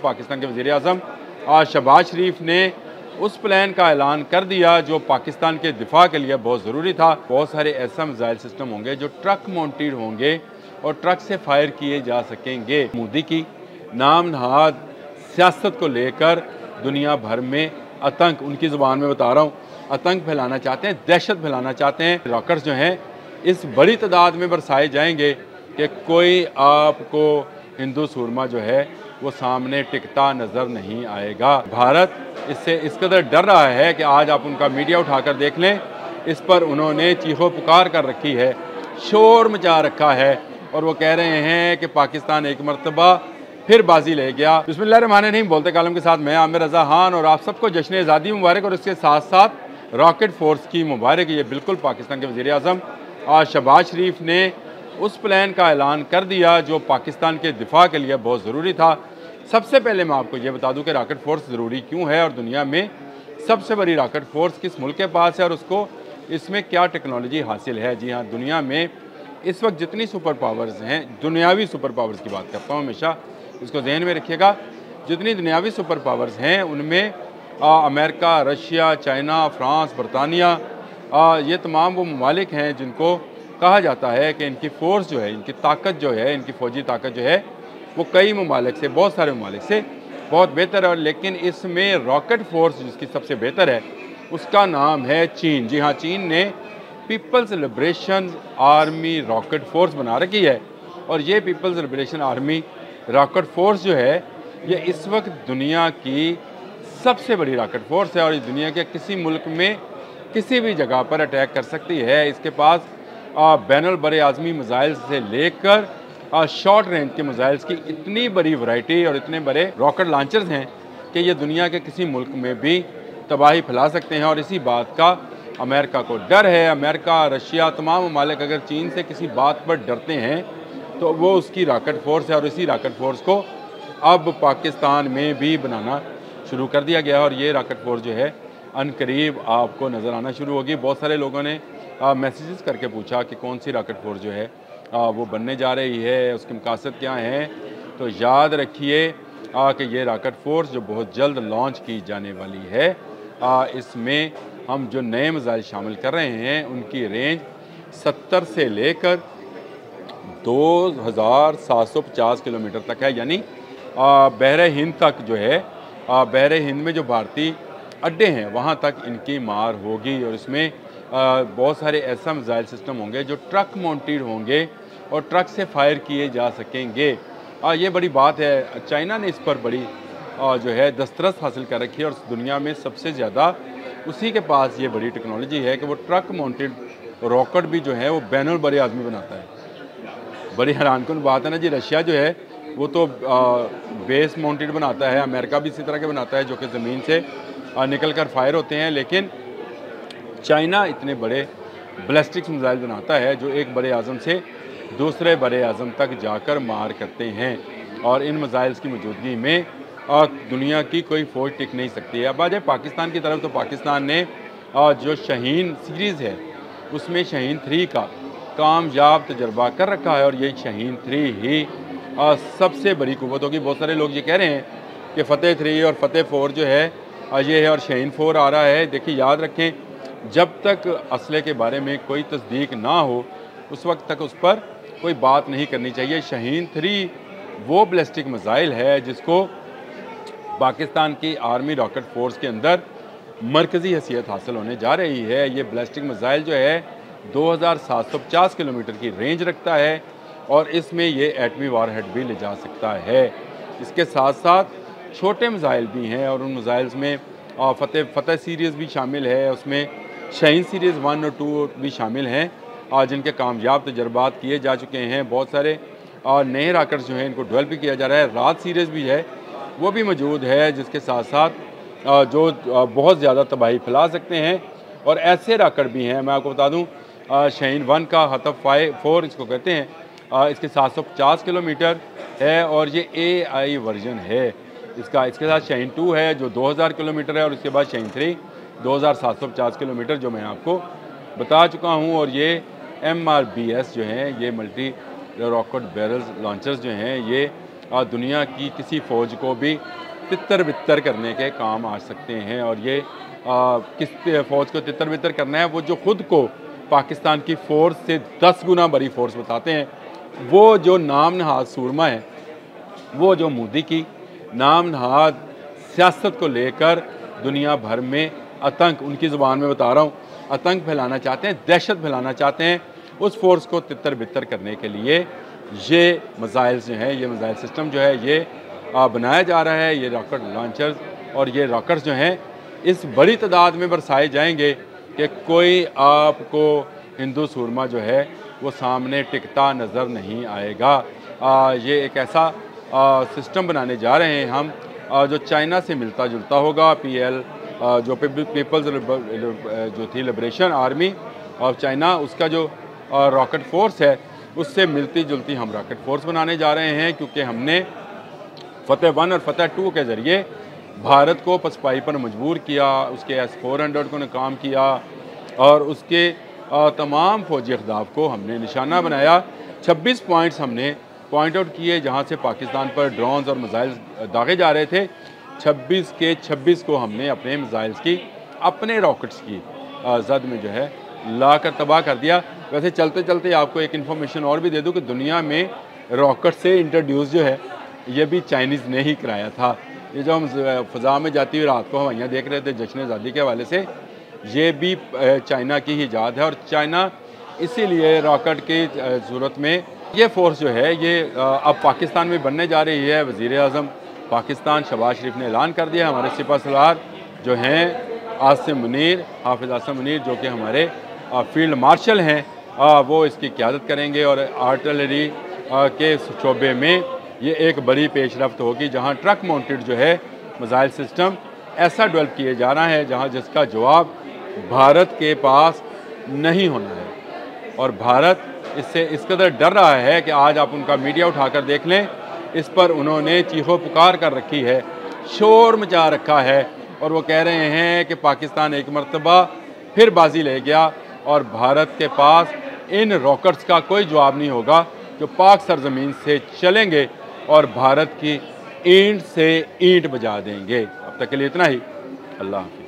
पाकिस्तान के वज़ीर आज़म शहबाज शरीफ ने उस प्लान का ऐलान कर दिया जो पाकिस्तान के दिफा के लिए बहुत ज़रूरी था। बहुत सारे ऐसा मिसाइल सिस्टम होंगे जो ट्रक माउंटेड होंगे और ट्रक से फायर किए जा सकेंगे। मोदी की नाम नहाद सियासत को लेकर दुनिया भर में आतंक, उनकी ज़ुबान में बता रहा हूँ, आतंक फैलाना चाहते हैं, दहशत फैलाना चाहते हैं। रॉकेट्स जो हैं इस बड़ी तादाद में बरसाए जाएंगे कि कोई आपको हिंदू सूरमा जो है वो सामने टिकता नज़र नहीं आएगा। भारत इससे इस कदर डर रहा है कि आज आप उनका मीडिया उठाकर देख लें, इस पर उन्होंने चीखो पुकार कर रखी है, शोर मचा रखा है और वो कह रहे हैं कि पाकिस्तान एक मरतबा फिर बाजी ले गया। बिस्मिल्लाहिर्रहमानिर्रहीम बोलते कालम के साथ मैं आमिर रज़ा खान और आप सबको जश्न आज़ादी मुबारक और इसके साथ साथ रॉकेट फोर्स की मुबारक। ये बिल्कुल पाकिस्तान के वज़ीर आज़म शहबाज शरीफ ने उस प्लान का ऐलान कर दिया जो पाकिस्तान के दिफा के लिए बहुत ज़रूरी था। सबसे पहले मैं आपको ये बता दूं कि रॉकेट फोर्स ज़रूरी क्यों है और दुनिया में सबसे बड़ी रॉकेट फोर्स किस मुल्क के पास है और उसको इसमें क्या टेक्नोलॉजी हासिल है। जी हाँ, दुनिया में इस वक्त जितनी सुपर पावर्स हैं, दुनियावी सुपर पावर्स की बात करता हूँ हमेशा, इसको जहन में रखिएगा, जितनी दुनियावी सुपर पावर्स हैं उनमें अमेरिका, रशिया, चाइना, फ्रांस, बरतानिया, ये तमाम वो ममालिक हैं जिनको कहा जाता है कि इनकी फ़ोर्स जो है, इनकी ताकत जो है, इनकी फ़ौजी ताकत जो है वो कई ममालिक से, बहुत सारे ममालिक से बहुत बेहतर है। लेकिन इसमें रॉकेट फोर्स जिसकी सबसे बेहतर है उसका नाम है चीन। जी हाँ, चीन ने People's Liberation Army Rocket Force बना रखी है और ये People's Liberation Army Rocket Force जो है ये इस वक्त दुनिया की सबसे बड़ी रॉकेट फोर्स है और इस दुनिया के किसी मुल्क में किसी भी जगह पर अटैक कर सकती है। इसके पास बैनुल बर आज़मी मिसाइल से लेकर शॉर्ट रेंज के मिसाइल्स की इतनी बड़ी वैरायटी और इतने बड़े रॉकेट लॉन्चर्स हैं कि ये दुनिया के किसी मुल्क में भी तबाही फैला सकते हैं और इसी बात का अमेरिका को डर है। अमेरिका, रशिया, तमाम ममालिक अगर चीन से किसी बात पर डरते हैं तो वो उसकी रॉकेट फोर्स है और इसी रॉकेट फोर्स को अब पाकिस्तान में भी बनाना शुरू कर दिया गया और ये रॉकेट फोर्स जो है अनकरीब आपको नज़र आना शुरू होगी। बहुत सारे लोगों ने मैसेजेस करके पूछा कि कौन सी रॉकेट फोर्स जो है वो बनने जा रही है, उसके मकासद क्या हैं। तो याद रखिए कि ये रॉकेट फोर्स जो बहुत जल्द लॉन्च की जाने वाली है, इसमें हम जो नए मिसाइल शामिल कर रहे हैं उनकी रेंज 70 से लेकर 2750 किलोमीटर तक है। यानी बहरे हिंद तक जो है, बहरे हिंद में जो भारतीय अड्डे हैं वहाँ तक इनकी मार होगी और इसमें बहुत सारे ऐसा मिसाइल सिस्टम होंगे जो ट्रक माउंटेड होंगे और ट्रक से फायर किए जा सकेंगे। ये बड़ी बात है। चाइना ने इस पर बड़ी जो है दस्तरस हासिल कर रखी है और दुनिया में सबसे ज़्यादा उसी के पास ये बड़ी टेक्नोलॉजी है कि वो ट्रक माउंटेड रॉकेट भी जो है वो बैनुल बर आज़मी बनाता है। बड़ी हैरानकुन बात है ना जी। रशिया जो है वो तो बेस माउंटेड बनाता है, अमेरिका भी इसी तरह के बनाता है जो कि ज़मीन से निकल कर फायर होते हैं, लेकिन चाइना इतने बड़े बैलिस्टिक मिसाइल बनाता है जो एक बड़े आज़म से दूसरे बड़े आज़म तक जाकर मार करते हैं और इन मिसाइल्स की मौजूदगी में दुनिया की कोई फ़ौज टिक नहीं सकती है। अब आ जाए पाकिस्तान की तरफ, तो पाकिस्तान ने जो शाहीन सीरीज़ है उसमें शाहीन 3 का कामयाब तजर्बा कर रखा है और ये शाहीन 3 ही सबसे बड़ी कुव्वत होगी। बहुत सारे लोग ये कह रहे हैं कि फ़तेह 3 और फ़तेह 4 जो है ये है और शाहीन 4 आ रहा है। देखिए, याद रखें, जब तक असले के बारे में कोई तस्दीक ना हो उस वक्त तक उस पर कोई बात नहीं करनी चाहिए। शाहीन 3 वो बैलिस्टिक मिसाइल है जिसको पाकिस्तान की आर्मी रॉकेट फोर्स के अंदर मरकज़ी हैसियत हासिल होने जा रही है। ये बैलिस्टिक मिसाइल जो है 2750 किलोमीटर की रेंज रखता है और इसमें ये एटमी वारहेड भी ले जा सकता है। इसके साथ साथ छोटे मिसाइल भी हैं और उन मिसाइल्स में फ़तेह सीरीज़ भी शामिल है, उसमें शाहीन सीरीज़ 1 और 2 भी शामिल हैं जिनके कामयाब तजर्बात किए जा चुके हैं। बहुत सारे नए रॉकेट्स जो हैं इनको डेवलप भी किया जा रहा है। रात सीरीज़ भी है, वो भी मौजूद है, जिसके साथ साथ जो बहुत ज़्यादा तबाही फैला सकते हैं। और ऐसे रॉकेट भी हैं, मैं आपको बता दूं, शाहीन 1 का हतफ 4 इसको कहते हैं, इसके 750 किलोमीटर है और ये AI वर्जन है इसका। इसके साथ शाहीन 2 है जो 2000 किलोमीटर है और इसके बाद शाहीन 3 2750 किलोमीटर जो मैं आपको बता चुका हूँ। और ये MRBS जो हैं, ये मल्टी रॉकेट बैरल्स लॉन्चर्स जो हैं, ये दुनिया की किसी फ़ौज को भी तितर बितर करने के काम आ सकते हैं। और ये किस फ़ौज को तितर बितर करना है, वो जो ख़ुद को पाकिस्तान की फ़ोर्स से 10 गुना बड़ी फ़ोर्स बताते हैं, वो जो नाम नहाद सूरमा है, वो जो मोदी की नाम नहाद सियासत को लेकर दुनिया भर में आतंक, उनकी ज़ुबान में बता रहा हूँ, आतंक फैलाना चाहते हैं, दहशत फैलाना चाहते हैं, उस फोर्स को तितर बितर करने के लिए ये मिसाइल जो हैं, ये मिसाइल सिस्टम जो है ये बनाया जा रहा है। ये रॉकेट लॉन्चर्स और ये रॉकेट्स जो हैं इस बड़ी तादाद में बरसाए जाएंगे कि कोई आपको हिंदू सूरमा जो है वो सामने टिकता नज़र नहीं आएगा। ये एक ऐसा सिस्टम बनाने जा रहे हैं हम जो चाइना से मिलता जुलता होगा। PL जो पीपल्स जो थी लिबरेशन आर्मी ऑफ चाइना, उसका जो रॉकेट फोर्स है उससे मिलती जुलती हम रॉकेट फोर्स बनाने जा रहे हैं, क्योंकि हमने फतेह 1 और फतेह 2 के ज़रिए भारत को पसपाई पर मजबूर किया, उसके S-400 को नाकाम किया और उसके तमाम फौजी अहदाफ को हमने निशाना बनाया। 26 पॉइंट्स हमने पॉइंट आउट किए जहां से पाकिस्तान पर ड्रोन्स और मिसाइल्स दागे जा रहे थे। 26 के 26 को हमने अपने मिसाइल्स की, अपने रॉकेट्स की जद में जो है ला कर तबाह कर दिया। वैसे चलते चलते आपको एक इन्फॉर्मेशन और भी दे दूं कि दुनिया में रॉकेट से इंट्रोड्यूस जो है ये भी चाइनीज़ ने ही कराया था। ये जो हम फ़ज़ा में जाती हुई रात को हवाइयाँ देख रहे थे जश्न आज़ादी के हवाले से, ये भी चाइना की ही ईजाद है। और चाइना इसीलिए रॉकेट की सूरत में ये फोर्स जो है ये अब पाकिस्तान में बनने जा रही है। वज़ीर आज़म पाकिस्तान शहबाज शरीफ ने ऐलान कर दिया, हमारे सिपह सलार जो हैं आसिम मुनीर, हाफिज़ आसिम मुनीर जो कि हमारे फील्ड मार्शल हैं, वो इसकी क़यादत करेंगे। और आर्टिलरी के शोबे में ये एक बड़ी पेशरफ्त होगी, जहाँ ट्रक माउंटेड जो है मिसाइल सिस्टम ऐसा डेवलप किए जा रहा है जहाँ जिसका जवाब भारत के पास नहीं होना है। और भारत इससे इस कदर डर रहा है कि आज आप उनका मीडिया उठाकर देख लें, इस पर उन्होंने चीखो पुकार कर रखी है, शोर मचा रखा है और वो कह रहे हैं कि पाकिस्तान एक मरतबा फिर बाजी ले गया और भारत के पास इन रॉकेट्स का कोई जवाब नहीं होगा जो पाक सरजमीन से चलेंगे और भारत की ईंट से ईंट बजा देंगे। अब तक के लिए इतना ही। अल्लाह हाफ़िज़।